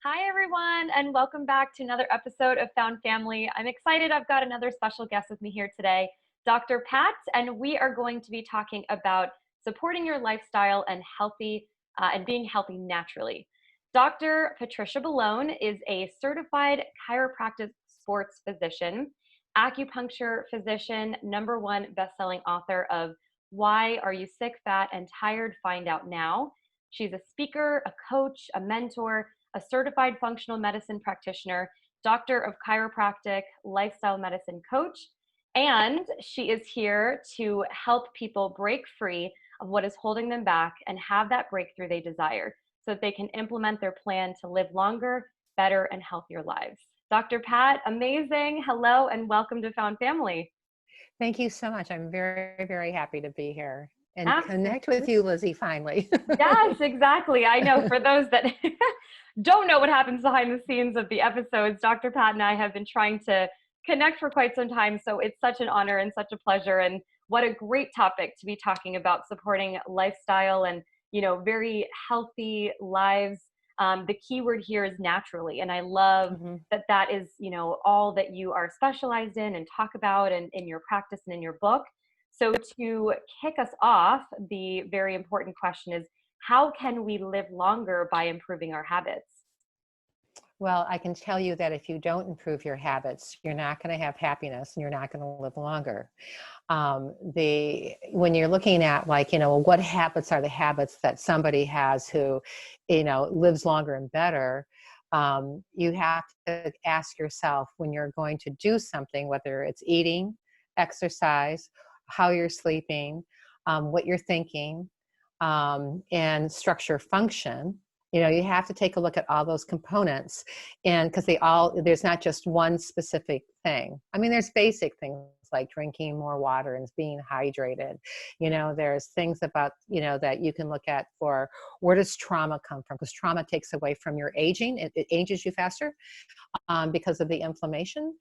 Hi, everyone, and welcome back to another episode of Found Family. I'm excited. I've got another special guest with me here today, Dr. Pat, and we are going to be talking about supporting your lifestyle and being healthy naturally. Dr. Patricia Boulogne is a certified chiropractic sports physician, acupuncture physician, #1 best-selling author of Why Are You Sick, Fat, and Tired? Find Out Now. She's a speaker, a coach, a mentor, a certified functional medicine practitioner, doctor of chiropractic, lifestyle medicine coach, and she is here to help people break free of what is holding them back and have that breakthrough they desire so that they can implement their plan to live longer, better, and healthier lives. Dr. Pat, amazing. Hello and welcome to Found Family. Thank you so much. I'm very, very happy to be here and connect with Absolutely. you, Lizzie, finally. Yes, exactly. I know for those that don't know what happens behind the scenes of the episodes, Dr. Pat and I have been trying to connect for quite some time. So it's such an honor and such a pleasure. And what a great topic to be talking about supporting lifestyle and, very healthy lives. The key word here is naturally. And I love Mhm. that that is, all that you are specialized in and talk about and in your practice and in your book. So to kick us off, the very important question is, how can we live longer by improving our habits? Well, I can tell you that if you don't improve your habits, you're not going to have happiness and you're not going to live longer. When you're looking at what habits are the habits that somebody has who, lives longer and better, you have to ask yourself when you're going to do something, whether it's eating, exercise, how you're sleeping, what you're thinking, and structure function. You have to take a look at all those components, and because there's not just one specific thing. I mean, there's basic things like drinking more water and being hydrated. There's things about, that you can look at for where does trauma come from? Because trauma takes away from your aging. It ages you faster because of the inflammation.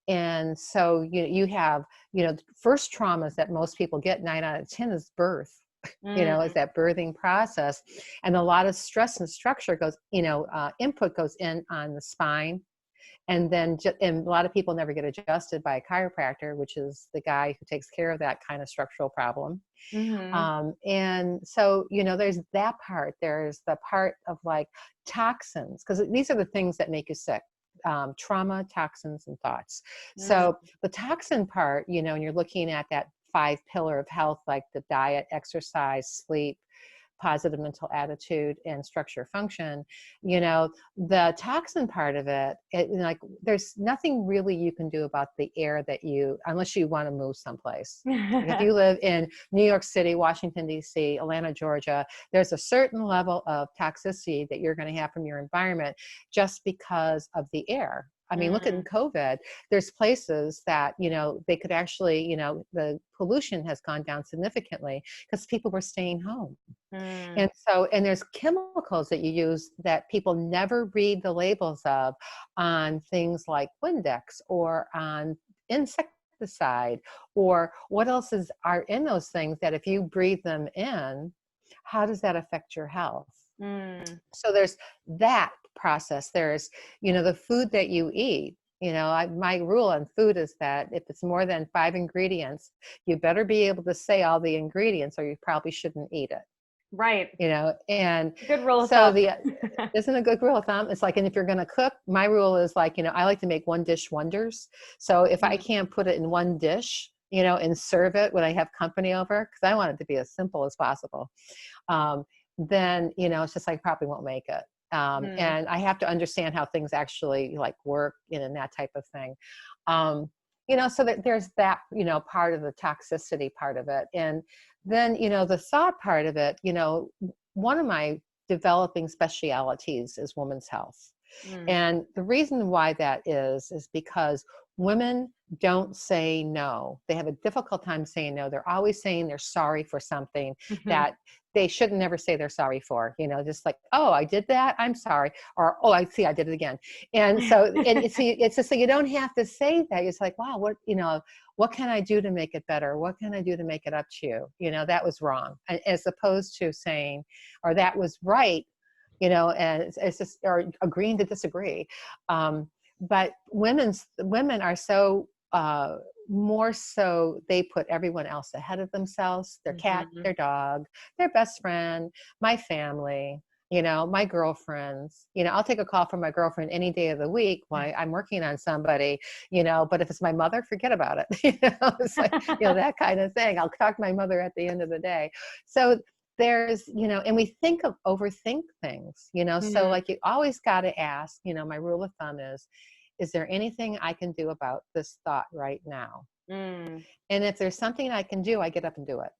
And so you have, first traumas that most people get, 9 out of 10 is birth. Is Mm, that birthing process. And a lot of stress and structure goes, input goes in on the spine. And then and a lot of people never get adjusted by a chiropractor, which is the guy who takes care of that kind of structural problem. mhm. And so, there's that part. There's the part of like toxins, because these are the things that make you sick. Trauma, toxins, and thoughts. Mm, So the toxin part, and you're looking at that 5 pillar of health, like the diet, exercise, sleep, positive mental attitude, and structure function. The toxin part of like there's nothing really you can do about the air unless you want to move someplace. Like if you live in New York City, Washington, D.C., Atlanta, Georgia, there's a certain level of toxicity that you're going to have from your environment just because of the air. I mean, look at mm, COVID. There's places that, they could actually, the pollution has gone down significantly because people were staying home. mm. And there's chemicals that you use that people never read the labels of on things like Windex or on insecticide, or what else are in those things that if you breathe them in, how does that affect your health? Mm. So there's that process. There's, the food that you eat. My rule on food is that if it's more than 5 ingredients, you better be able to say all the ingredients or you probably shouldn't eat it. Right. And Good rule of so thumb. isn't a good rule of thumb? It's like, and if you're going to cook, my rule is like, I like to make one dish wonders. So if I Mm, can't put it in one dish, and serve it when I have company over, because I want it to be as simple as possible, um, then, it's just like probably won't make it. mm. And I have to understand how things actually like work, and that type of thing. So that there's that, part of the toxicity part of it. And then, the thought part of it, one of my developing specialities is women's health. Mm. And the reason why that is because women don't say no. They have a difficult time saying no. They're always saying they're sorry for something that they should never say they're sorry for, just like, oh, I did that, I'm sorry. Or, oh, I see, I did it again. And so, and it's just like, you don't have to say that. It's like, wow, what can I do to make it better? What can I do to make it up to you? That was wrong. As opposed to saying, or that was right, you know, and it's just, or agreeing to disagree. But women are so, more so they put everyone else ahead of themselves, their cat, Mhm. their dog, their best friend, my family, you know, my girlfriends. You know, I'll take a call from my girlfriend any day of the week while I'm working on somebody, you know, but if it's my mother, forget about it. You know, it's like, you know, that kind of thing. I'll talk to my mother at the end of the day. So there's, you know, and we overthink things, you know, so Mhm. like you always got to ask, you know, my rule of thumb is there anything I can do about this thought right now? Mm. And if there's something I can do, I get up and do it.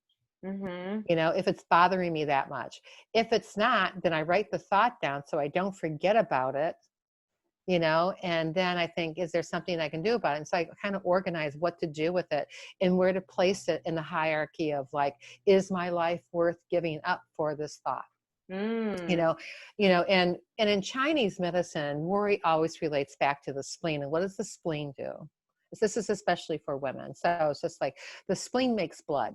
Mhm. You know, if it's bothering me that much. If it's not, then I write the thought down so I don't forget about it, you know, and then I think, is there something I can do about it? And so I kind of organize what to do with it and where to place it in the hierarchy of like, is my life worth giving up for this thought? You Mm. know, and in Chinese medicine, worry always relates back to the spleen. And what does the spleen do? This is especially for women. So it's just like the spleen makes blood,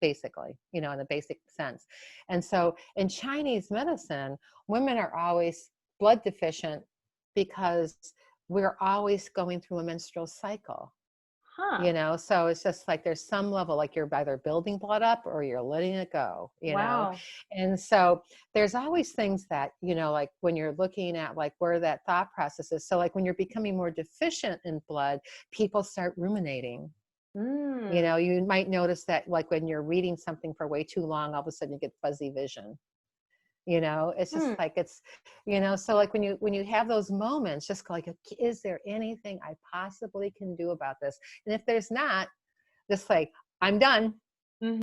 basically, you know, in the basic sense. And so in Chinese medicine, women are always blood deficient because we're always going through a menstrual cycle. Huh. You know, so it's just like there's some level like you're either building blood up or you're letting it go, you know. Wow. And so there's always things that, you know, like when you're looking at like where that thought process is. So like when you're becoming more deficient in blood, people start ruminating. You Mm. know, you might notice that like when you're reading something for way too long, all of a sudden you get fuzzy vision. You know, it's just Mm. like it's, you know, so like when you have those moments, just go like, is there anything I possibly can do about this? And if there's not, just like, I'm done,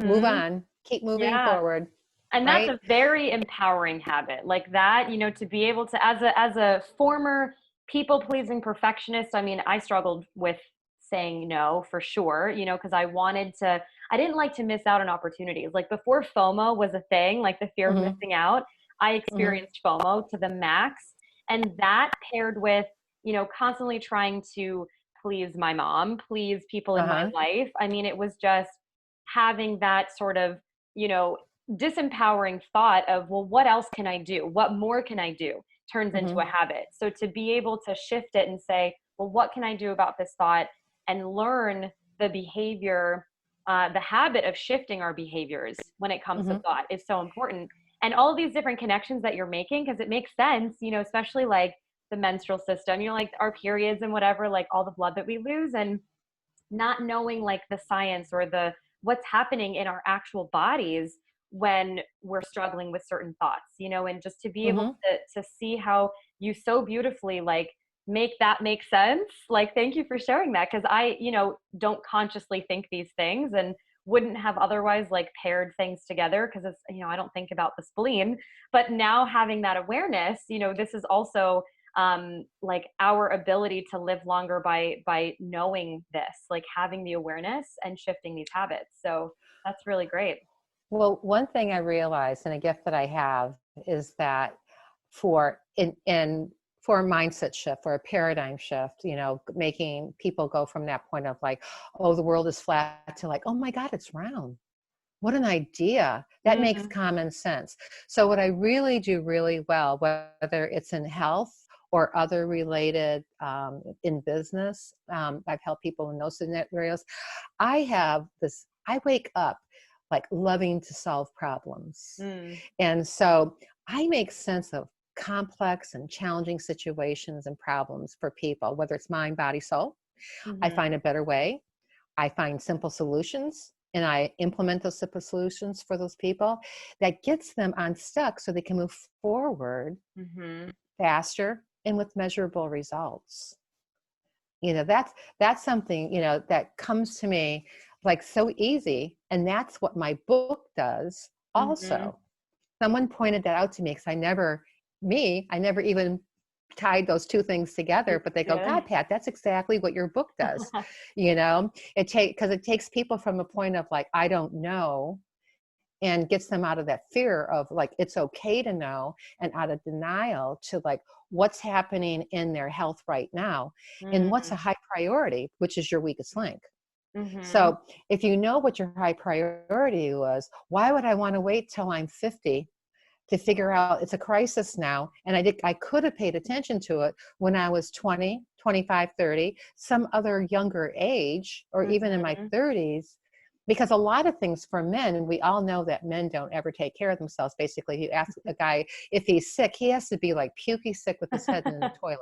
move Mhm. on, keep moving Yeah. forward, And that's right? a very empowering habit. Like that, you know, to be able to as a former people-pleasing perfectionist, I mean, I struggled with saying no for sure, you know, because I didn't like to miss out on opportunities. Like before FOMO was a thing, like the fear of Mm-hmm, missing out, I mm-hmm, experienced FOMO to the max. And that paired with, you know, constantly trying to please my mom, please people in my uh-huh, life. I mean, it was just having that sort of, you know, disempowering thought of, well, what else can I do? What more can I do? Turns into mm-hmm, a habit. So to be able to shift it and say, well, what can I do about this thought and learn the behavior, the habit of shifting our behaviors when it comes to mm-hmm, thought is so important. And all of these different connections that you're making, because it makes sense, you know, especially like the menstrual system, you know, like our periods and whatever, like all the blood that we lose and not knowing like the science or the what's happening in our actual bodies when we're struggling with certain thoughts, you know, and just to be able mm-hmm, to see how you so beautifully like make that make sense. Like thank you for sharing that because I, you know, don't consciously think these things and wouldn't have otherwise like paired things together because it's, you know, I don't think about the spleen, but now having that awareness, you know, this is also like our ability to live longer by knowing this, like having the awareness and shifting these habits. So that's really great. Well, one thing I realized and a gift that I have is that for a mindset shift, for a paradigm shift, you know, making people go from that point of like, oh, the world is flat to like, oh my God, it's round. What an idea. That makes Mm, common sense. So what I really do really well, whether it's in health or other related in business, I've helped people in those scenarios. I wake up like loving to solve problems. mm, And so I make sense of complex and challenging situations and problems for people, whether it's mind, body, soul. I find mhm, a better way. I find simple solutions and I implement those simple solutions for those people that gets them unstuck so they can move forward mhm, faster and with measurable results. You know, that's something, you know, that comes to me like so easy. And that's what my book does mhm. also. Someone pointed that out to me because I never even tied those two things together, but they go, Yeah. God, Pat, that's exactly what your book does. You know, because it takes people from a point of like, I don't know, and gets them out of that fear of like, it's okay to know, and out of denial to like, what's happening in their health right now and what's a Mm, high priority, which is your weakest link. mhm, So if you know what your high priority was, why would I want to wait till I'm 50 to figure out it's a crisis now. And I could have paid attention to it when I was 20, 25, 30, some other younger age, or even in my 30s, because a lot of things for men, and we all know that men don't ever take care of themselves. Basically, you ask a guy if he's sick, he has to be like pukey sick with his head in the toilet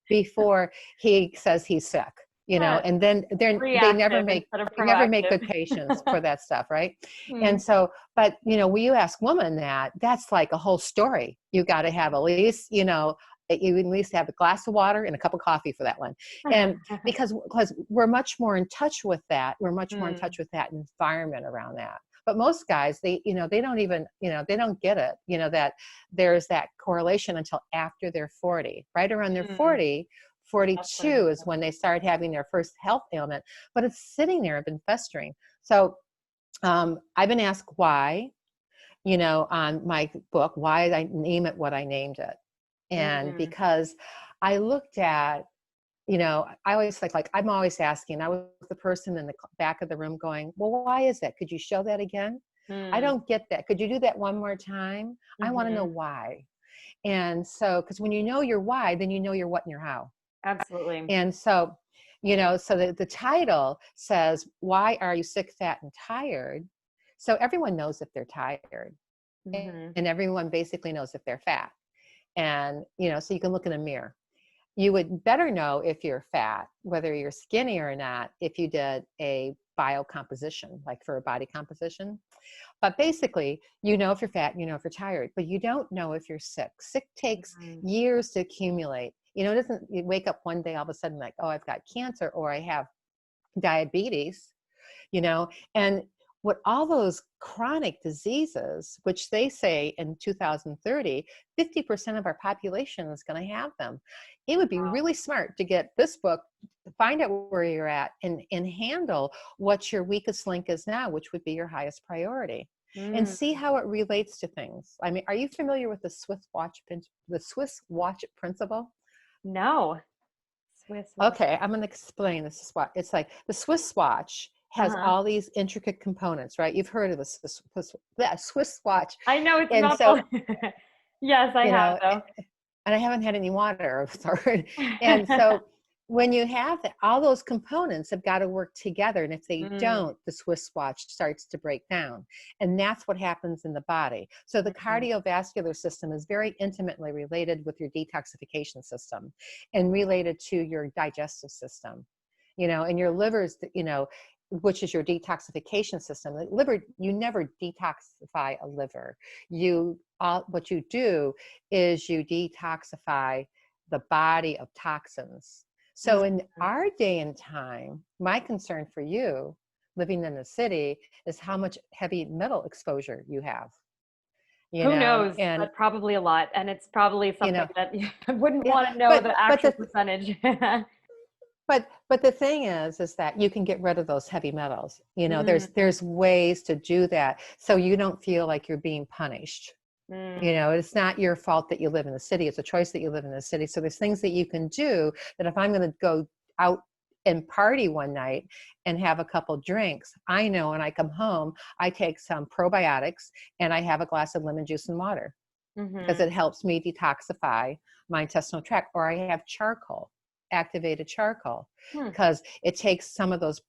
before he says he's sick. And then they never make good patients for that stuff, right? And so, but when you ask women that's like a whole story. You got to have at least, you at least have a glass of water and a cup of coffee for that one. And because we're much more in touch with that. We're much more in touch with that environment around that. But most guys, they don't even, they don't get it, that there's that correlation until after they're 40, right around their 40, 42 is when they start having their first health ailment, but it's sitting there and been festering. So I've been asked why, on my book, why did I name it what I named it? And because I looked at, I always like I'm always asking, I was the person in the back of the room going, well, why is that? Could you show that again? I don't get that. Could you do that one more time? I want to know why. And so, because when you know your why, then you know your what and your how. Absolutely. And so, so the title says, why are you sick, fat, and tired? So everyone knows if they're tired, and everyone basically knows if they're fat. And, so you can look in a mirror. You would better know if you're fat, whether you're skinny or not, if you did a biocomposition, like for a body composition. But basically, if you're fat, if you're tired, but you don't know if you're sick. Sick takes years to accumulate. It doesn't, you wake up one day all of a sudden like, oh, I've got cancer or I have diabetes, and what all those chronic diseases, which they say in 2030, 50% of our population is going to have them. It would be really smart to get this book, find out where you're at, and handle what your weakest link is now, which would be your highest priority, and see how it relates to things. I mean, are you familiar with the Swiss watch principle? No. Swiss watch. Okay, I'm going to explain this. It's like the Swiss watch has all these intricate components, right? You've heard of the Swiss watch. I know it's not so. Yes, I have though. And I haven't had any water. And so when you have that, all those components have got to work together. And if they don't, the Swiss watch starts to break down. And that's what happens in the body. So the cardiovascular system is very intimately related with your detoxification system and related to your digestive system, and your liver's, which is your detoxification system. The liver, you never detoxify a liver. What you do is you detoxify the body of toxins. So in our day and time, my concern for you living in the city is how much heavy metal exposure you have. Who knows? And probably a lot. And it's probably something that you wouldn't want to know the actual percentage. But the thing is that you can get rid of those heavy metals. There's ways to do that so you don't feel like you're being punished. It's not your fault that you live in the city. It's a choice that you live in the city. So there's things that you can do that if I'm going to go out and party one night and have a couple drinks, I know when I come home, I take some probiotics and I have a glass of lemon juice and water because it helps me detoxify my intestinal tract. Or I have activated charcoal because it takes some of those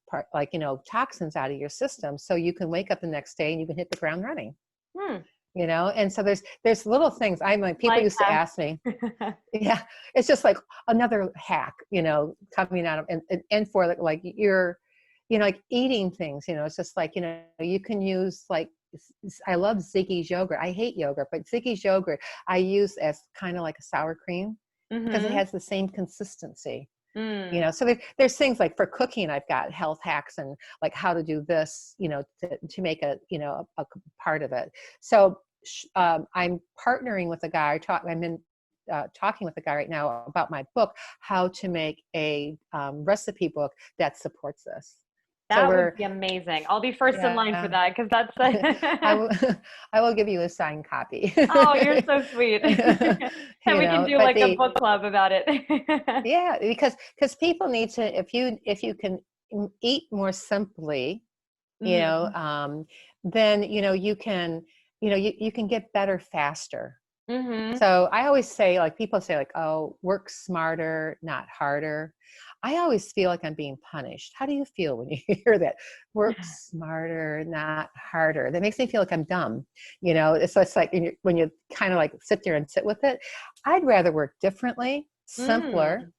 toxins out of your system so you can wake up the next day and you can hit the ground running. And so there's little things. People used to ask me, it's just like another hack, coming out of, and for like you're, like eating things, it's just like, you can use I love Ziggy's yogurt. I hate yogurt, but Ziggy's yogurt I use as kind of like a sour cream because it has the same consistency. So there's things like for cooking, I've got health hacks and like how to do this, to make a part of it. So I'm partnering with a guy. I'm talking with a guy right now about my book, how to make a recipe book that supports this. That would be amazing. I'll be first in line for that because that's. I will give you a signed copy. Oh, you're so sweet. And we can do like a book club about it. Yeah, because people need to. If you can eat more simply, then you can you can get better faster. Mm-hmm. So I always say, like, people say, like, oh, work smarter, not harder. I always feel like I'm being punished. How do you feel when you hear that? Work smarter, not harder. That makes me feel like I'm dumb. It's like when you kind of like sit there and sit with it. I'd rather work differently, simpler. Mm.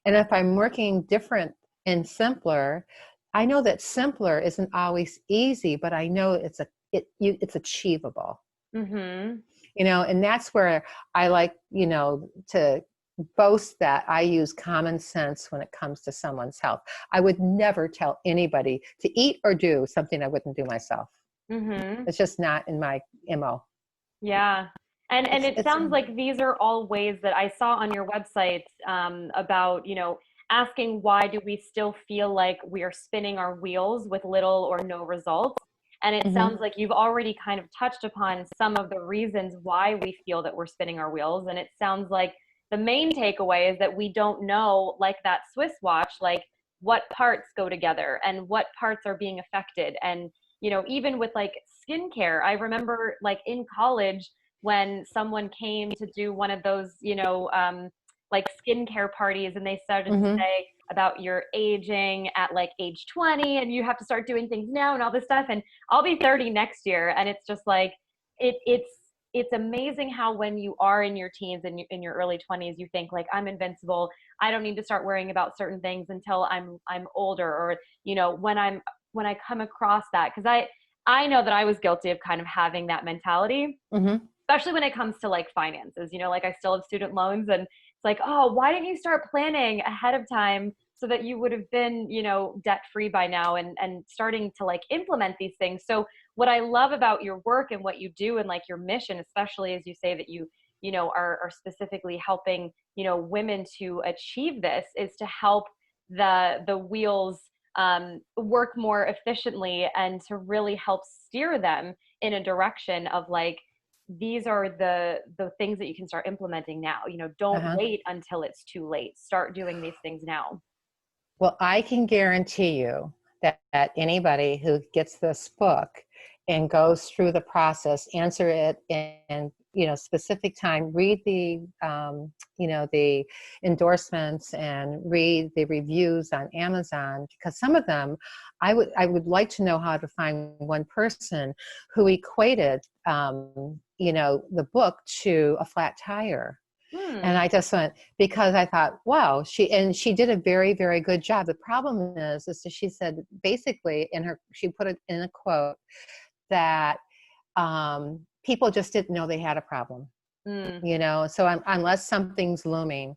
And if I'm working different and simpler, I know that simpler isn't always easy, but I know it's achievable. Mm-hmm. And that's where I like, to boast that I use common sense when it comes to someone's health. I would never tell anybody to eat or do something I wouldn't do myself. Mm-hmm. It's just not in my MO. Yeah. And it It's sounds like these are all ways that I saw on your website, about, asking why do we still feel like we are spinning our wheels with little or no results. And it Mhm. sounds like you've already kind of touched upon some of the reasons why we feel that we're spinning our wheels. And it sounds like the main takeaway is that we don't know, like that Swiss watch, like what parts go together and what parts are being affected. And even with like skincare, I remember like in college when someone came to do one of those, like skincare parties, and they started to Mhm. say about your aging at like age 20 and you have to start doing things now and all this stuff. And I'll be 30 next year. And it's just like, it's amazing how when you are in your teens and in your early 20s, you think like, I'm invincible. I don't need to start worrying about certain things until I'm older, or, when I come across that, because I know that I was guilty of kind of having that mentality, Mhm. especially when it comes to like finances. Like I still have student loans, and it's like, oh, why didn't you start planning ahead of time so that you would have been, debt free by now, and starting to like implement these things. So what I love about your work and what you do and like your mission, especially as you say that are specifically helping, women to achieve this, is to help the wheels work more efficiently and to really help steer them in a direction of like, these are the things that you can start implementing now. Don't Uh-huh. wait until it's too late. Start doing these things now. Well, I can guarantee you that anybody who gets this book and goes through the process, answer it in specific time, read the endorsements and read the reviews on Amazon, because some of them, I would like to know how to find one person who equated the book to a flat tire. And Hmm. I just went, because I thought, wow, she did a very, very good job. The problem is that she said, basically, she put it in a quote that people just didn't know they had a problem. Hmm. So unless something's looming,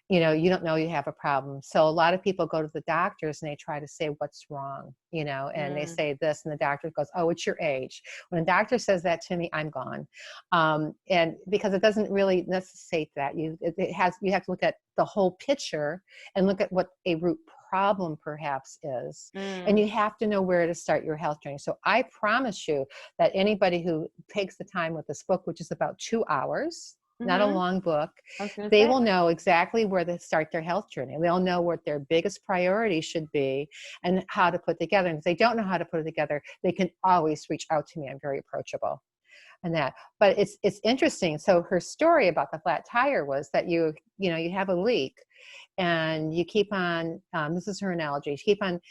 you don't know you have a problem. So a lot of people go to the doctors and they try to say what's wrong, and they Hmm. say this, and the doctor goes, oh, it's your age. When a doctor says that to me, I'm gone. And because it doesn't really necessitate that. You have to look at the whole picture and look at what a root problem perhaps is. And Hmm. you have to know where to start your health journey. So I promise you that anybody who takes the time with this book, which is about 2 hours, not a Mm-hmm. long book, I was gonna they say. will know exactly where to start their health journey. They'll know what their biggest priority should be and how to put together. And if they don't know how to put it together, they can always reach out to me. I'm very approachable and that. But it's interesting. So her story about the flat tire was that you have a leak and you keep on, this is her analogy, you keep on,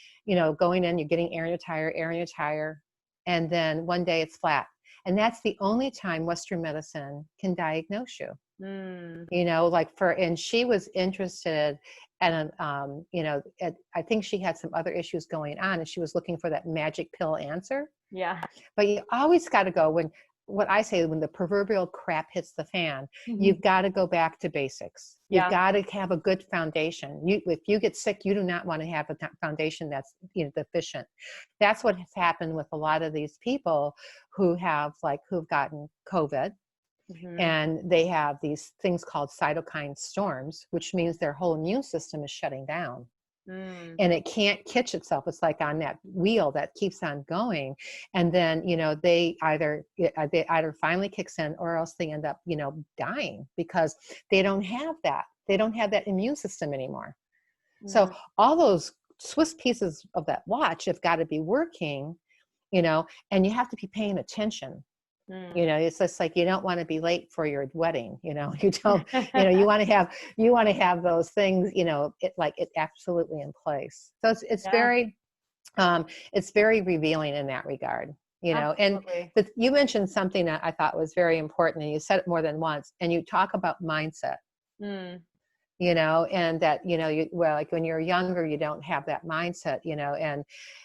going in, you're getting air in your tire, and then one day it's flat. And that's the only time Western medicine can diagnose you. Hmm. And she was interested and I think she had some other issues going on and she was looking for that magic pill answer. Yeah. But you always got to go what I say, when the proverbial crap hits the fan, you've got to go back to basics. You've Yeah. got to have a good foundation. If you get sick, you do not want to have a foundation that's deficient. That's what has happened with a lot of these people who've gotten COVID, Mm-hmm. and they have these things called cytokine storms, which means their whole immune system is shutting down Mm. and it can't catch itself. It's like on that wheel that keeps on going. And then, they either finally kicks in or else they end up, dying because they don't have that. They don't have that immune system anymore. So Mm. all those Swiss pieces of that watch have got to be working, and you have to be paying attention. You know, it's just like, you don't want to be late for your wedding, you know, you don't, you know, you want to have those things, you know, it absolutely in place. So Yeah, it's very revealing in that regard, you know. And absolutely. you mentioned something that I thought was very important, and you said it more than once, and you talk about mindset, Mm, you know, and that, you know, well, like when you're younger, you don't have that mindset, you know. And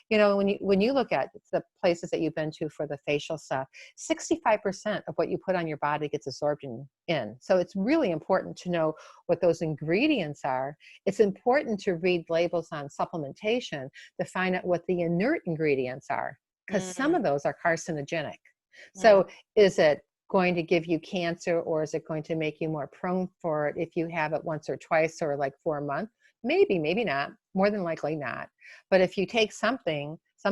you know, when you look at the places that you've been to for the facial stuff, 65% of what you put on your body gets absorbed in. So it's really important to know what those ingredients are. It's important to read labels on supplementation to find out what the inert ingredients are, because some mm, of those are carcinogenic. mm, So is it going to give you cancer, or is it going to make you more prone for it if you have it once or twice or like for a month? Maybe, maybe not. More than likely not. But if you take some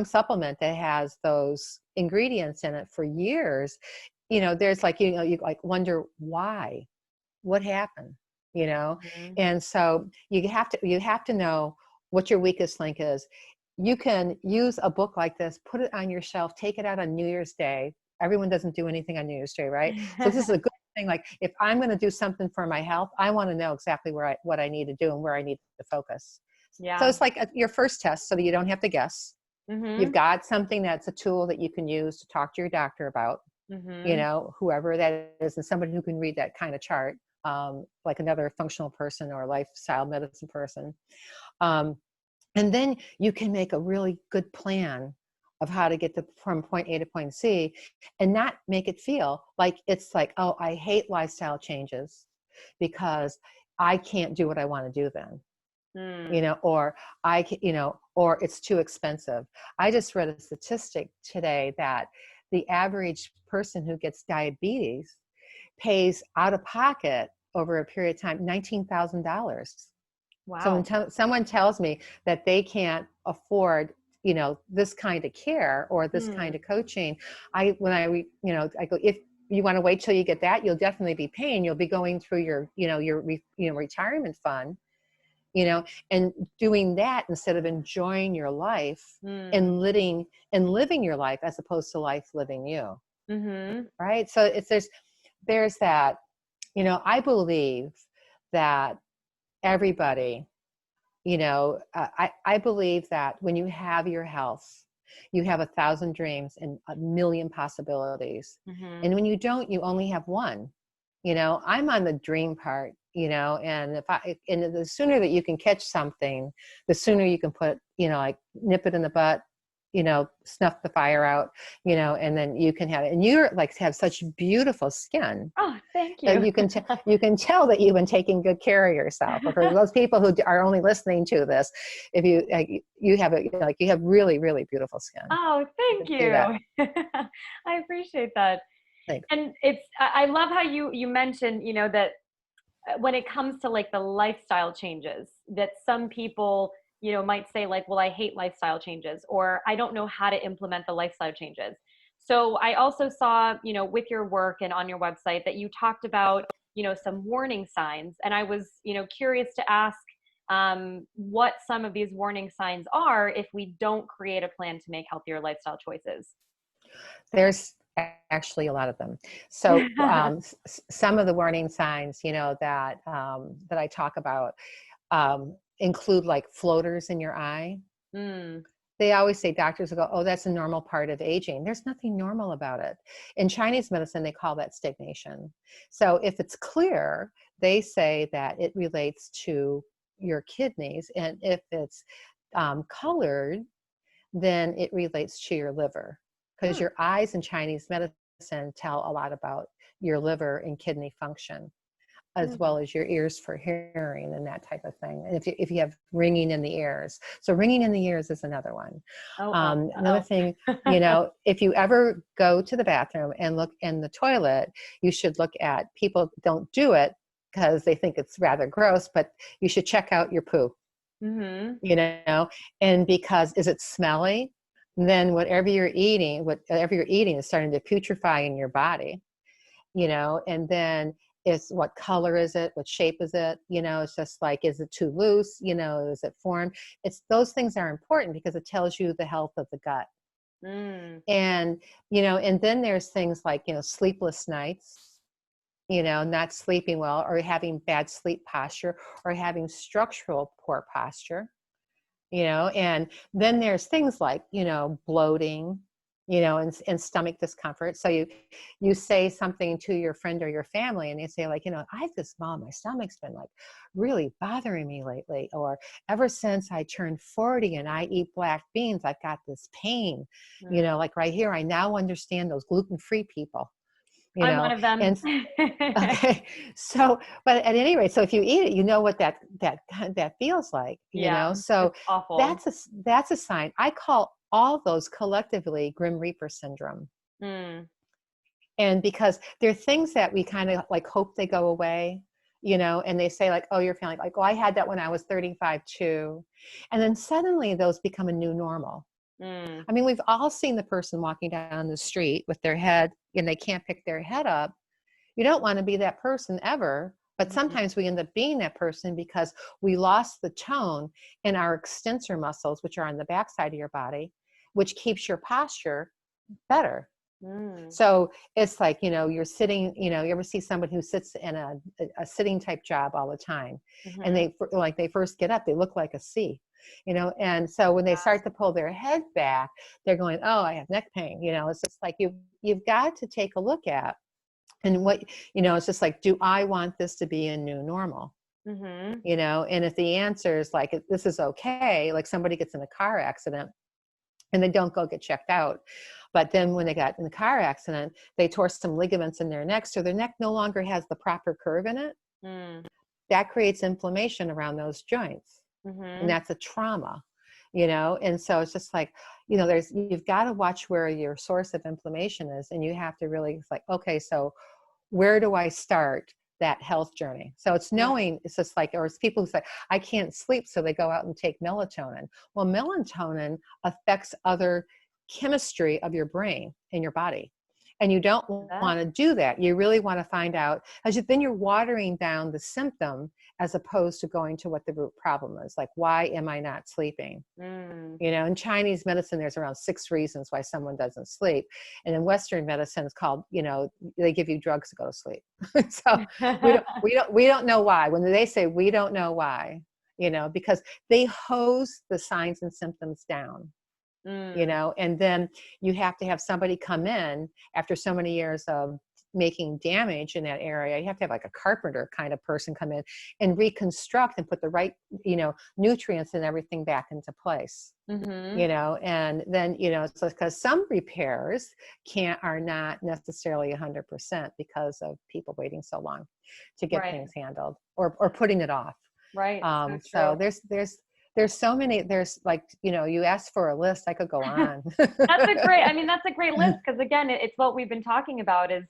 supplement that has those ingredients in it for years, you know, there's like, you know, you like wonder why, what happened, you know? mm. And so you have to know what your weakest link is. You can use a book like this, put it on your shelf, take it out on New Year's Day. Everyone doesn't do anything on New Year's Day, right? So this is a good thing. Like, if I'm going to do something for my health, I want to know exactly what I need to do and where I need to focus. So Yeah. it's like your first test, so that you don't have to guess. You've Mhm. got something that's a tool that you can use to talk to your doctor about, you Mhm. know, whoever that is, and somebody who can read that kind of chart, like another functional person or lifestyle medicine person. Um, and then you can make a really good plan of how to get from point A to point C, and not make it feel like it's like, oh, I hate lifestyle changes because I can't do what I want to do then, you Mm. know, or you know, or it's too expensive. I just read a statistic today that the average person who gets diabetes pays out of pocket over a period of time $19,000. So when Wow. someone tells me that they can't afford, you know, this kind of care or this kind Mm. of coaching, you know, I go, if you want to wait till you get that, you'll definitely be paying. You'll be going through your, you know, retirement fund, you know, and doing that instead of enjoying your life Mm. and living your life as opposed to life living you. Mhm. Right. So there's that, you know, I believe that everybody, you know, I believe that when you have your health, you have 1,000 dreams and a million possibilities. And Mhm. when you don't, you only have one. You know, I'm on the dream part, you know, and and the sooner that you can catch something, the sooner you can put, you know, like nip it in the butt, you know, snuff the fire out, you know, and then you can have it. And you're like have such beautiful skin. Oh, thank So you. you can tell that you've been taking good care of yourself. Or for those people who are only listening to this, if you have like you have really, really beautiful skin. Oh, You thank can see that. you. I appreciate that. Thanks. And I love how you mentioned, that when it comes to like the lifestyle changes, that some people, might say like, well, I hate lifestyle changes, or I don't know how to implement the lifestyle changes. So I also saw, with your work and on your website that you talked about, some warning signs. And I was, curious to ask what some of these warning signs are if we don't create a plan to make healthier lifestyle choices. There's actually a lot of them. So some of the warning signs, you know, that I talk about include like floaters in your eye. Mm, They always say, doctors will go, oh, that's a normal part of aging. There's nothing normal about it. In Chinese medicine, they call that stagnation. So if it's clear, they say that it relates to your kidneys. And if it's colored, then it relates to your liver. Because hmm, your eyes in Chinese medicine tell a lot about your liver and kidney function, as hmm. well as your ears for hearing and that type of thing. And if you have ringing in the ears. So ringing in the ears is another one. Oh, Another thing, you uh-oh. know, if you ever go to the bathroom and look in the toilet, you should look at, people don't do it because they think it's rather gross, but you should check out your poo, Mhm. you know, and because is it smelly? Then whatever you're eating is starting to putrefy in your body, you know. And then it's what color is it, what shape is it, you know. It's just like, is it too loose, you know, is it formed? It's those things are important because it tells you the health of the gut. Mm. And, and then there's things like, sleepless nights, not sleeping well, or having bad sleep posture, or having structural poor posture, and then there's things like, bloating, and stomach discomfort. So you say something to your friend or your family, and they say like, I have this, mom, my stomach's been like really bothering me lately, or ever since I turned 40 and I eat black beans, I've got this pain, Mm. like right here. I now understand those gluten-free people, I'm one of them. and okay. So, but at any rate, so if you eat it, you know what that feels like, Yeah, So it's awful. that's a sign. I call all those collectively Grim Reaper syndrome. Mm. And because they're things that we kind of like hope they go away, and they say like, oh, you're feeling like, oh, I had that when I was 35 too. And then suddenly those become a new normal. Mm. I mean, we've all seen the person walking down the street with their head and they can't pick their head up. You don't want to be that person ever, but Mhm. sometimes we end up being that person because we lost the tone in our extensor muscles, which are on the backside of your body, which keeps your posture better. Mm. So it's like, you're sitting, you ever see someone who sits in a sitting type job all the time, and Mhm. they first get up, they look like a C, and so when they start to pull their head back, they're going, oh, I have neck pain. It's just like you've got to take a look at, and what, it's just like, do I want this to be a new normal? Mhm. And if the answer is like, this is okay, like somebody gets in a car accident and they don't go get checked out. But then when they got in the car accident, they tore some ligaments in their neck. So their neck no longer has the proper curve in it. Mm. That creates inflammation around those joints. And Mhm. that's a trauma, And so it's just like, you've got to watch where your source of inflammation is. And you have to really, it's like, okay, so where do I start that health journey? So it's Mm. knowing, it's just like, or it's people who say, I can't sleep, so they go out and take melatonin. Well, melatonin affects other chemistry of your brain and your body. And you don't That. want to do that. You really want to find out, then you're watering down the symptom as opposed to going to what the root problem is. Like, why am I not sleeping? Mm. In Chinese medicine, there's around 6 reasons why someone doesn't sleep. And in Western medicine, it's called, they give you drugs to go to sleep. So we don't know why. When they say we don't know why, because they hose the signs and symptoms down, Mm. and then you have to have somebody come in after so many years of making damage in that area. You have to have like a carpenter kind of person come in and reconstruct and put the right, nutrients and everything back into place. Mhm. And then, it's because some repairs are not necessarily 100% because of people waiting so long to get Right. things handled, or putting it off. Right. So So true. there's so many, there's like, you asked for a list, I could go on. That's a great list, because again, it's what we've been talking about is,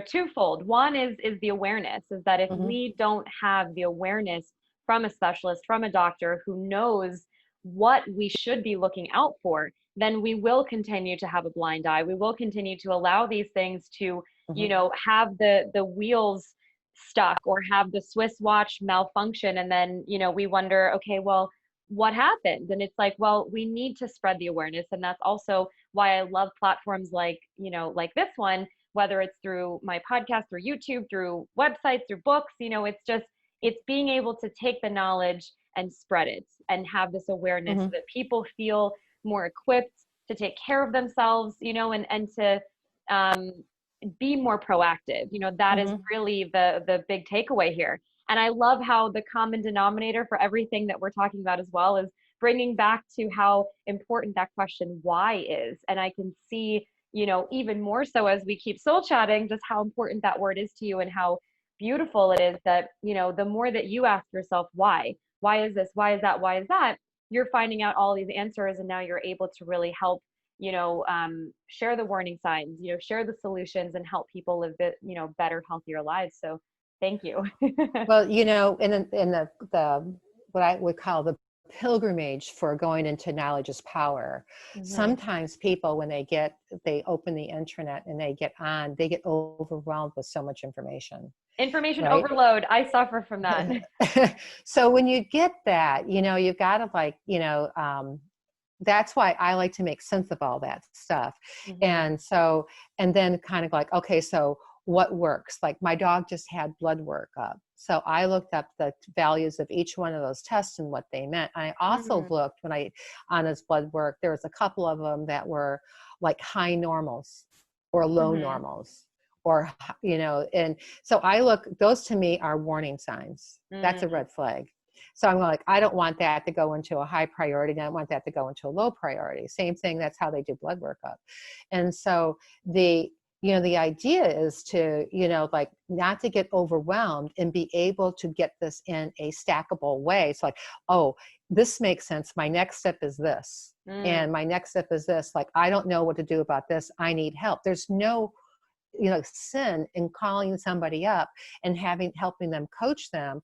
twofold. One is the awareness, is that if Hmm. we don't have the awareness from a specialist, from a doctor who knows what we should be looking out for, then we will continue to have a blind eye. We will continue to allow these things to, Hmm. have the wheels stuck, or have the Swiss watch malfunction, and then, we wonder, okay, well, what happened? And it's like, well, we need to spread the awareness. And that's also why I love platforms like, like this one, whether it's through my podcast, through YouTube, through websites, through books. It's being able to take the knowledge and spread it and have this awareness so Hmm. that people feel more equipped to take care of themselves, and to um, be more proactive. That is Hmm. really the big takeaway here. And I love how the common denominator for everything that we're talking about as well is bringing back to how important that question why is. And I can see, even more so as we keep soul chatting, just how important that word is to you, and how beautiful it is that, the more that you ask yourself why is this, why is that, you're finding out all these answers, and now you're able to really help, share the warning signs, share the solutions, and help people live better, healthier lives. So thank you. Well, in the what I would call the pilgrimage for going into knowledge is power. Mhm. Sometimes people, when they open the internet and they get overwhelmed with so much information, Information right? overload. I suffer from that. So when you get that, you've got to like, that's why I like to make sense of all that stuff. Mm-hmm. And so, and then kind of like, okay, so what works? Like my dog just had blood work up. So I looked up the values of each one of those tests and what they meant. I also Mm-hmm. looked on his blood work, there was a couple of them that were like high normals or low Mm-hmm. normals or, and so I look, those to me are warning signs. That's a Mm. red flag. So I'm like, I don't want that to go into a high priority. And I don't want that to go into a low priority. Same thing. That's how they do blood workup. And so the idea is to, like not to get overwhelmed and be able to get this in a stackable way. It's like, oh, this makes sense. My next step is this. Mm. And my next step is this. Like, I don't know what to do about this. I need help. There's no sin in calling somebody up and helping them coach them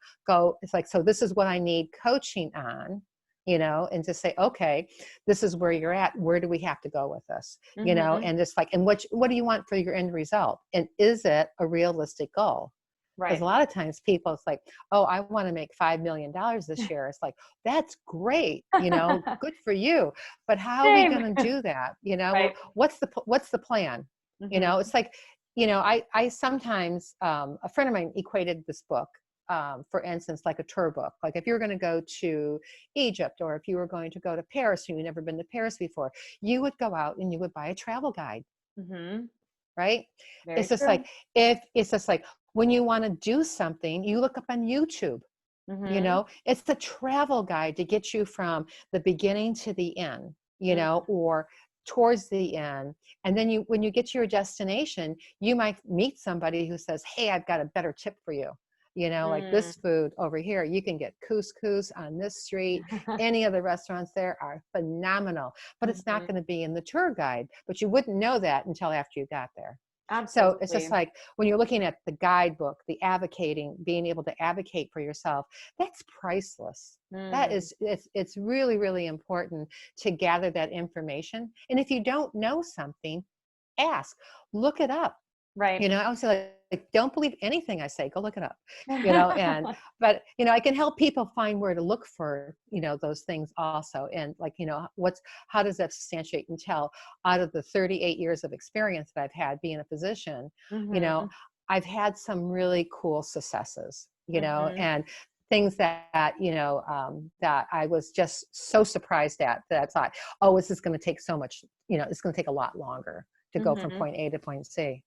it's like, so this is what I need coaching on, and to say, okay, this is where you're at. Where do we have to go with this? Mm-hmm. And just like, and what do you want for your end result? And is it a realistic goal? Because Right. a lot of times people, it's like, oh, I want to make $5 million this year. It's like, that's great. Good for you. But how are we Same. going to do that? Right. What's the plan? Mm-hmm. It's like, I sometimes, a friend of mine equated this book, for instance, like a tour book. Like if you were going to go to Egypt, or if you were going to go to Paris and you've never been to Paris before, you would go out and you would buy a travel guide, Mm-hmm. right? Very It's just true. like, when you want to do something, you look up on YouTube. Mm-hmm. It's the travel guide to get you from the beginning to the end, or towards the end. And then when you get to your destination, you might meet somebody who says, hey, I've got a better tip for you. Like Mm. this food over here, you can get couscous on this street. Any of the restaurants there are phenomenal, but it's not Mm-hmm. going to be in the tour guide, but you wouldn't know that until after you got there. So it's just Absolutely. like when you're looking at the guidebook, the advocating, being able to advocate for yourself, that's priceless. Mm. It's really, really important to gather that information. And if you don't know something, ask, look it up. Right. I would say, like, don't believe anything I say, go look it up, but, I can help people find where to look for, those things also. And like, how does that substantiate and tell out of the 38 years of experience that I've had being a physician, you know, Mm-hmm. I've had some really cool successes, Mm-hmm. and things that I was just so surprised at that I thought, oh, this is going to take so much, it's going to take a lot longer to go from Mm-hmm. point A to point C.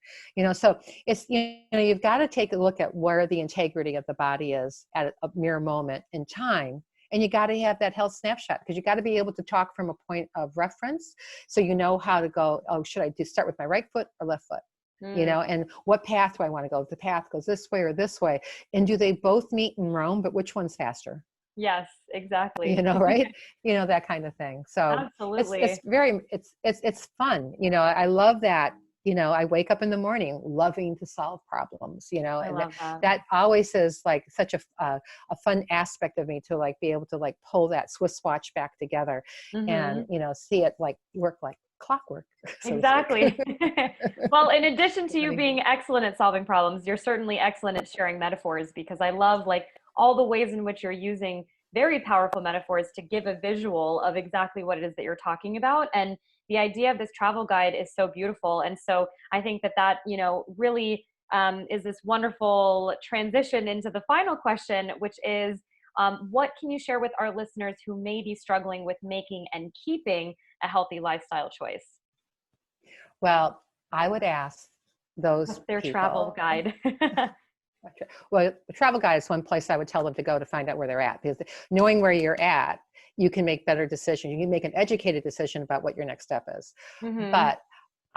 So it's, you've got to take a look at where the integrity of the body is at a mere moment in time. And you got to have that health snapshot, because you got to be able to talk from a point of reference. So you know how to go, oh, should I start with my right foot or left foot? Mm. And what path do I want to go? If the path goes this way or this way, and do they both meet in Rome, but which one's faster? Yes, exactly. Right? That kind of thing. So it's Absolutely. very, it's fun. I love that. I wake up in the morning loving to solve problems, I and love that. that always is like such a fun aspect of me, to like be able to like pull that Swiss watch back together and, Mm-hmm. see it like work like clockwork, so to speak. Exactly. Well, in addition to you Funny. being excellent at solving problems, you're certainly excellent at sharing metaphors, because I love like all the ways in which you're using very powerful metaphors to give a visual of exactly what it is that you're talking about. And the idea of this travel guide is so beautiful. And so I think that, really is this wonderful transition into the final question, which is, what can you share with our listeners who may be struggling with making and keeping a healthy lifestyle choice? Well, I would ask those What's their travel people. guide? Well, the travel guide is one place I would tell them to go to find out where they're at, because knowing where you're at, you can make better decisions. You can make an educated decision about what your next step is. Mm-hmm. But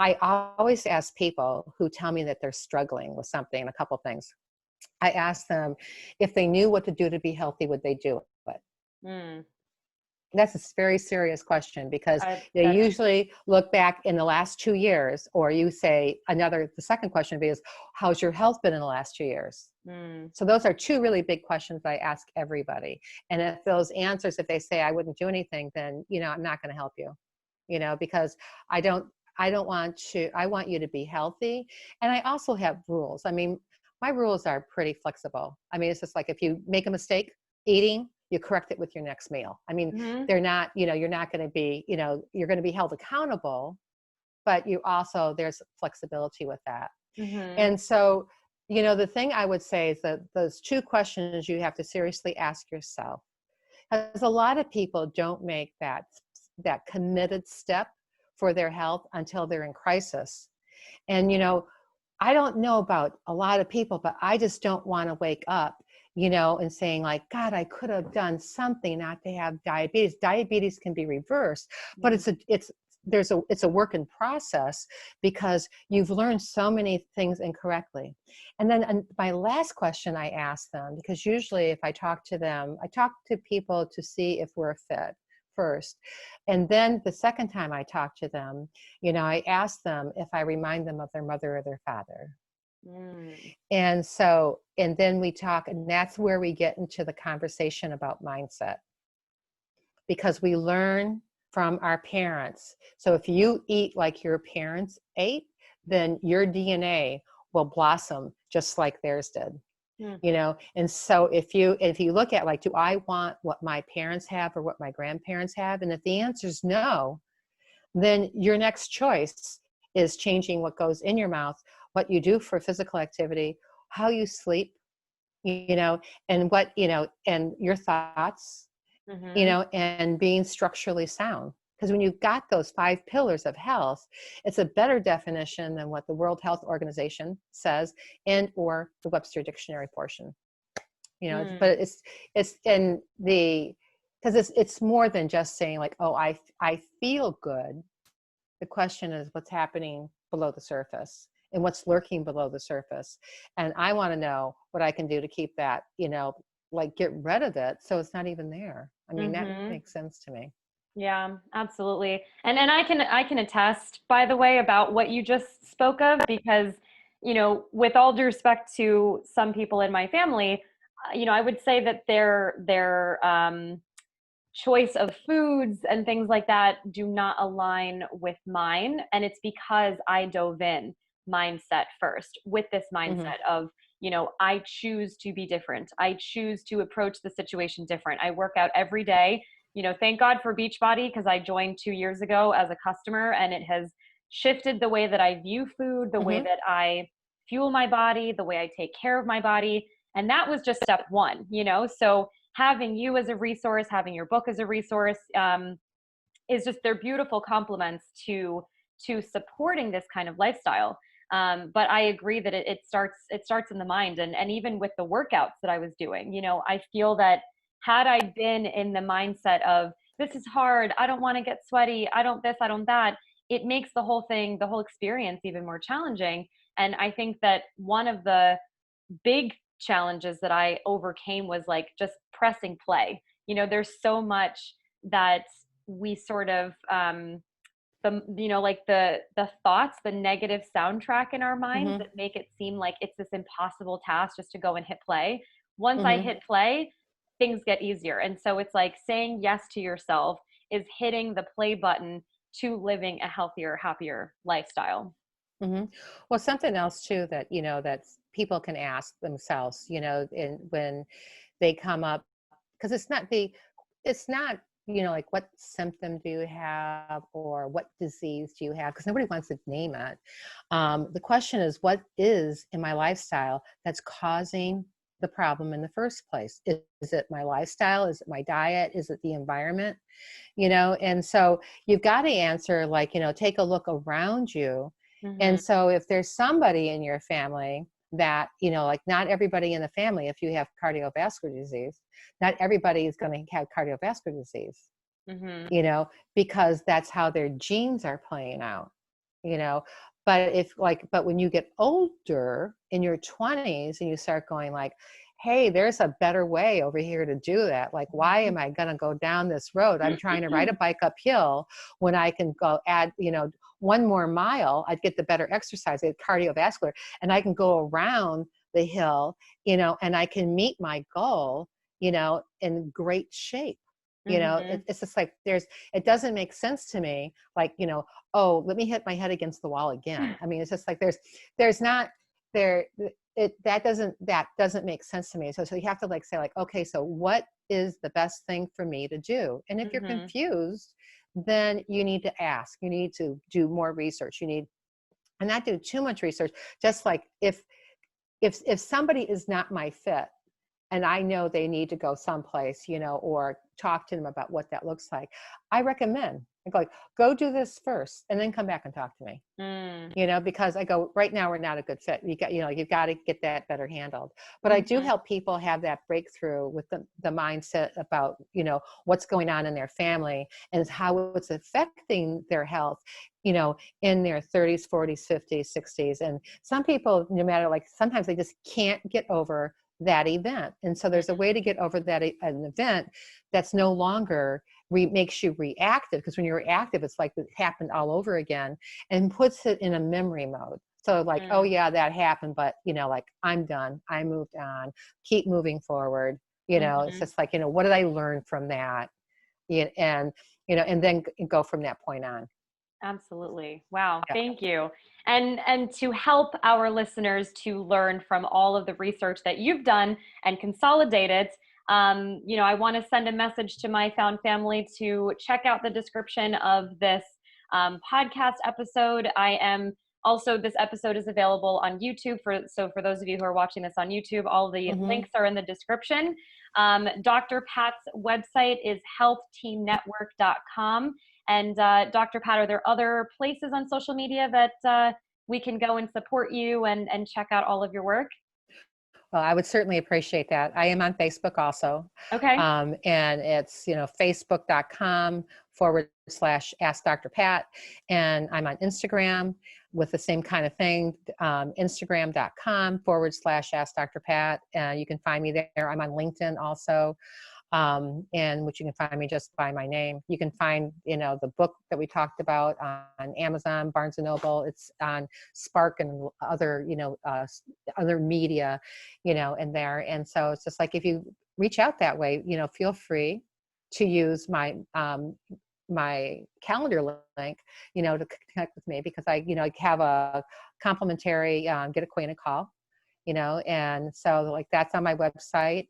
I always ask people who tell me that they're struggling with something, a couple things. I ask them, if they knew what to do to be healthy, would they do it? Mm. That's a very serious question, because they That is. usually look back in the last 2 years, or you say the second question is, how's your health been in the last 2 years? Mm. So those are two really big questions I ask everybody. And if those answers, if they say I wouldn't do anything, then, I'm not going to help you, because I don't, I want you to be healthy. And I also have rules. I mean, my rules are pretty flexible. I mean, it's just like, if you make a mistake eating, you correct it with your next meal. I mean, Mhm. they're not, you're not going to be, you're going to be held accountable, but you also, there's flexibility with that. Mhm. And so, the thing I would say is that those two questions you have to seriously ask yourself, because a lot of people don't make that committed step for their health until they're in crisis. And, I don't know about a lot of people, but I just don't want to wake up, and saying like, God, I could have done something not to have diabetes. Diabetes can be reversed, but Mhm. it's a work in process because you've learned so many things incorrectly. And then my last question I ask them, because usually if I talk to them, I talk to people to see if we're fit first. And then the second time I talk to them, I ask them if I remind them of their mother or their father. Mm. And then we talk, and that's where we get into the conversation about mindset, because we learn from our parents. So if you eat like your parents ate, then your DNA will blossom just like theirs did. Mm. And so if you look at like, do I want what my parents have or what my grandparents have? And if the answer is no, then your next choice is changing what goes in your mouth, what you do for physical activity, how you sleep, and and your thoughts, Mhm. and being structurally sound. Because when you've got those 5 pillars of health, it's a better definition than what the World Health Organization says and or the Webster Dictionary portion. But Mm. it's in the because it's more than just saying like, oh, I feel good. The question is what's happening below the surface and what's lurking below the surface. And I want to know what I can do to keep that, like get rid of it so it's not even there. I mean, that Mhm. makes sense to me. Yeah, absolutely. And I can attest, by the way, about what you just spoke of, because, with all due respect to some people in my family, I would say that their choice of foods and things like that do not align with mine, and it's because I dove in mindset first, with this Hmm. mindset of, I choose to be different. I choose to approach the situation different. I work out every day. Thank God for Beachbody, because I joined 2 years ago as a customer, and it has shifted the way that I view food, the way Hmm. that I fuel my body, the way I take care of my body. And that was just step one, so having you as a resource, having your book as a resource, is just, they're beautiful complements to supporting this kind of lifestyle. But I agree that it starts in the mind, and even with the workouts that I was doing, I feel that had I been in the mindset of, this is hard, I don't want to get sweaty, I don't this, I don't that, it makes the whole experience even more challenging. And I think that one of the big challenges that I overcame was like just pressing play. There's so much that we sort of like the thoughts, the negative soundtrack in our minds Hmm. that make it seem like it's this impossible task just to go and hit play. Once I Hmm. hit play, things get easier. And so it's like saying yes to yourself is hitting the play button to living a healthier, happier lifestyle. Hmm. Well, something else too that, that people can ask themselves, when they come up, because it's not, like what symptom do you have or what disease do you have? Because nobody wants to name it. The question is, what is in my lifestyle that's causing the problem in the first place? Is it my lifestyle? Is it my diet? Is it the environment? And so you've got to answer like, take a look around you. Hmm. And so if there's somebody in your family that, like not everybody in the family, if you have cardiovascular disease, not everybody is going to have cardiovascular disease, Hmm. because that's how their genes are playing out, you know. But when you get older in your 20s and you start going like, hey, there's a better way over here to do that. Like, why am I going to go down this road? I'm trying to ride a bike uphill when I can go add, one more mile. I'd get the better exercise, I get cardiovascular, and I can go around the hill, and I can meet my goal, in great shape. Hmm. It's just like it doesn't make sense to me. Like, oh, let me hit my head against the wall again. I mean, it's just like there's not there. That doesn't make sense to me. So you have to like say like, okay, so what is the best thing for me to do? And if you're Mm-hmm. confused, then you need to ask. You need to do more research. You need, and not do too much research. Just like if somebody is not my fit, and I know they need to go someplace, or talk to them about what that looks like, I recommend, I go like, go do this first and then come back and talk to me. Mm. Because I go, right now we're not a good fit. You've got to get that better handled. But I do Mm-hmm. help people have that breakthrough with the mindset about, what's going on in their family and how it's affecting their health, in their 30s, 40s, 50s, 60s. And some people, no matter, like, sometimes they just can't get over that event. And so there's a way to get over an event that's no longer makes you reactive, because when you're reactive, it's like it happened all over again, and puts it in a memory mode. So like, oh Mm. yeah, that happened, but like, I'm done. I moved on. Keep moving forward. It's Mm-hmm. just like, what did I learn from that? And and then go from that point on. Absolutely. Wow. Yeah. Thank you. And to help our listeners to learn from all of the research that you've done and consolidate it, I want to send a message to my found family to check out the description of this podcast episode. This episode is available on YouTube. For those of you who are watching this on YouTube, all the Mm-hmm. links are in the description. Dr. Pat's website is healthteamnetwork.com. And Dr. Pat, are there other places on social media that we can go and support you and check out all of your work? Well, I would certainly appreciate that. I am on Facebook also. Okay. And it's, facebook.com/Ask Dr. Pat. And I'm on Instagram with the same kind of thing, Instagram.com/Ask Dr. Pat. You can find me there. I'm on LinkedIn also. And which you can find me just by my name. You can find, the book that we talked about on Amazon, Barnes and Noble. It's on Spark and other, other media, in there. And so it's just like, if you reach out that way, feel free to use my calendar link, to connect with me, because I have a complimentary get acquainted call. And so, like, that's on my website,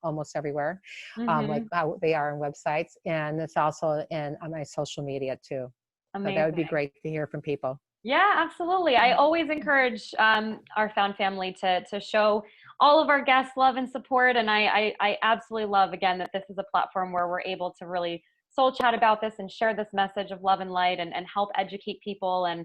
almost everywhere, like Mm-hmm. how they are on websites, and it's also on my social media too. So that would be Amazing. great to hear from people. Yeah, absolutely. I always encourage our found family to show all of our guests love and support. And I absolutely love, again, that this is a platform where we're able to really soul chat about this and share this message of love and light, and help educate people, and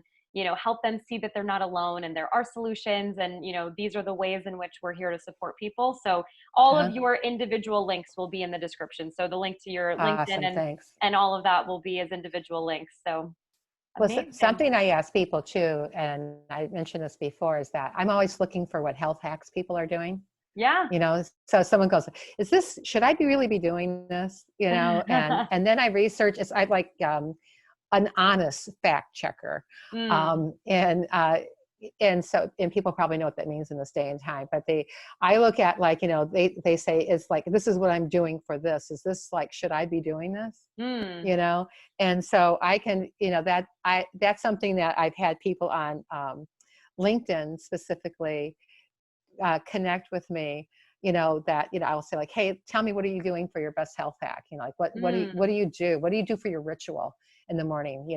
help them see that they're not alone and there are solutions, and these are the ways in which we're here to support people. So all of Uh-huh. your individual links will be in the description. So the link to your LinkedIn Awesome, thanks. and all of that will be as individual links. So Well, amazing. something I ask people too, and I mentioned this before, is that I'm always looking for what health hacks people are doing. Yeah. So someone goes, should I really be doing this? And then I research. I like an honest fact checker. Mm, And so, and people probably know what that means in this day and time, but I look at, like, they say, it's like, this is what I'm doing for this. Is this, like, should I be doing this? mm, And so I can, that's something that I've had people on LinkedIn specifically connect with me, that, I'll say, like, hey, tell me, what are you doing for your best health hack? Like, what do mm, you do? What do you do for your ritual in the morning?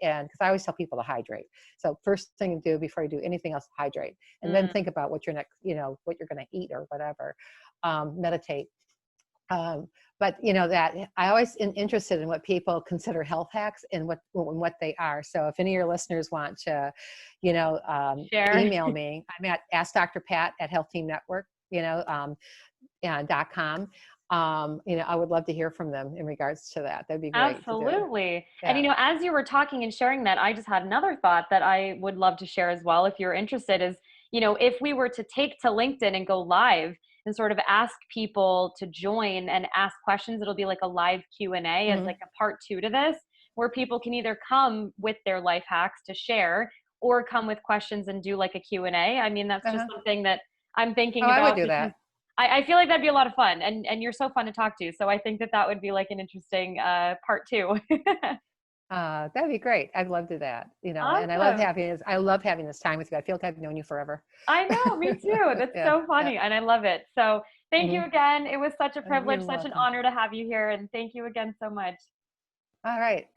And because I always tell people to hydrate. So first thing to do before you do anything else, hydrate, and then mm. think about what your next, what you're going to eat or whatever. Meditate. Um, but that I always am interested in what people consider health hacks and what they are. So if any of your listeners want to, Share. email me, I'm at askdrpat@healthteamnetwork, .com. I would love to hear from them in regards to that. That'd be great to do. Absolutely. And Yeah. as you were talking and sharing that, I just had another thought that I would love to share as well, if you're interested, is, if we were to take to LinkedIn and go live and sort of ask people to join and ask questions, it'll be like a live Q&A as Mm-hmm. like a part 2 to this, where people can either come with their life hacks to share or come with questions and do like a Q&A. I mean, that's just Uh-huh. something that I'm Oh, thinking I would about, do because that. I feel like that'd be a lot of fun, and you're so fun to talk to. So I think that would be like an interesting part 2. That'd be great. I'd love to do that. And Awesome. I love having this time with you. I feel like I've known you forever. I know, me too. That's Yeah. so Yeah. funny, and I love it. So Thank you again. It was such a privilege, You're such an welcome. honor to have you here. And thank you again so much. All right.